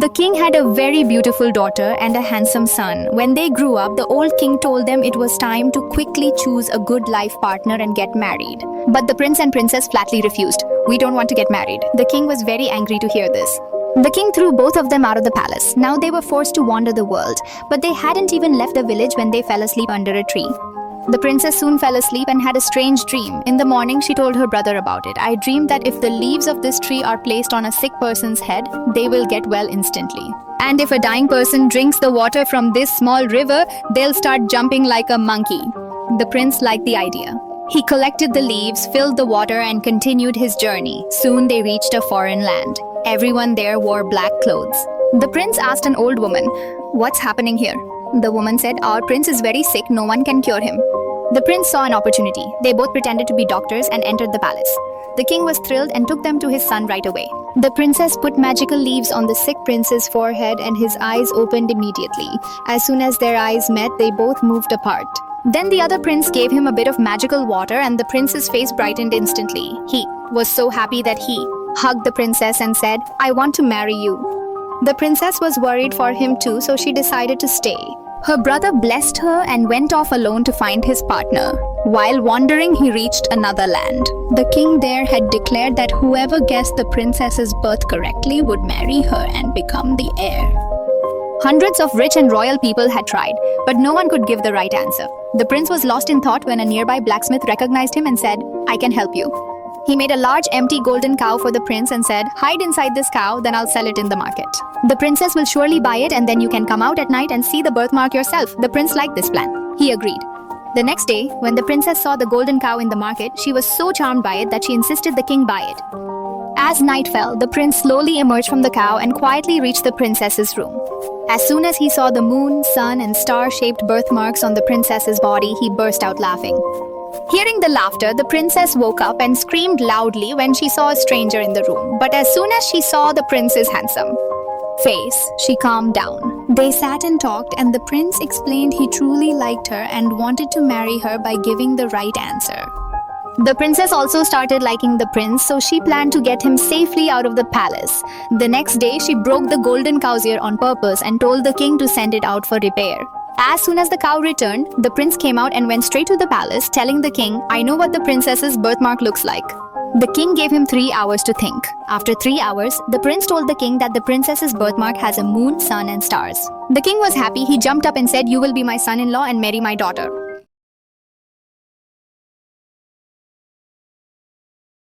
The king had a very beautiful daughter and a handsome son. When they grew up, the old king told them it was time to quickly choose a good life partner and get married. But the prince and princess flatly refused. "We don't want to get married." The king was very angry to hear this. The king threw both of them out of the palace. Now they were forced to wander the world, but they hadn't even left the village when they fell asleep under a tree. The princess soon fell asleep and had a strange dream. In the morning, she told her brother about it. "I dreamed that if the leaves of this tree are placed on a sick person's head, they will get well instantly. And if a dying person drinks the water from this small river, they'll start jumping like a monkey." The prince liked the idea. He collected the leaves, filled the water, and continued his journey. Soon they reached a foreign land. Everyone there wore black clothes. The prince asked an old woman, "What's happening here?" The woman said, "Our prince is very sick, no one can cure him." The prince saw an opportunity. They both pretended to be doctors and entered the palace. The king was thrilled and took them to his son right away. The princess put magical leaves on the sick prince's forehead and his eyes opened immediately. As soon as their eyes met, they both moved apart. Then the other prince gave him a bit of magical water and the prince's face brightened instantly. He was so happy that he hugged the princess and said, "I want to marry you." The princess was worried for him too, so she decided to stay. Her brother blessed her and went off alone to find his partner. While wandering, he reached another land. The king there had declared that whoever guessed the princess's birth correctly would marry her and become the heir. Hundreds of rich and royal people had tried, but no one could give the right answer. The prince was lost in thought when a nearby blacksmith recognized him and said, "I can help you." He made a large empty golden cow for the prince and said, "Hide inside this cow, then I'll sell it in the market. The princess will surely buy it and then you can come out at night and see the birthmark yourself." The prince liked this plan. He agreed. The next day, when the princess saw the golden cow in the market, she was so charmed by it that she insisted the king buy it. As night fell, the prince slowly emerged from the cow and quietly reached the princess's room. As soon as he saw the moon, sun, and star-shaped birthmarks on the princess's body, he burst out laughing. Hearing the laughter, the princess woke up and screamed loudly when she saw a stranger in the room. But as soon as she saw the prince's handsome face, she calmed down. They sat and talked, and the prince explained he truly liked her and wanted to marry her by giving the right answer. The princess also started liking the prince, so she planned to get him safely out of the palace. The next day, she broke the golden cow's ear on purpose and told the king to send it out for repair. As soon as the cow returned, the prince came out and went straight to the palace, telling the king, "I know what the princess's birthmark looks like." The king gave him 3 hours to think. After 3 hours, the prince told the king that the princess's birthmark has a moon, sun, and stars. The king was happy. He jumped up and said, "You will be my son-in-law and marry my daughter."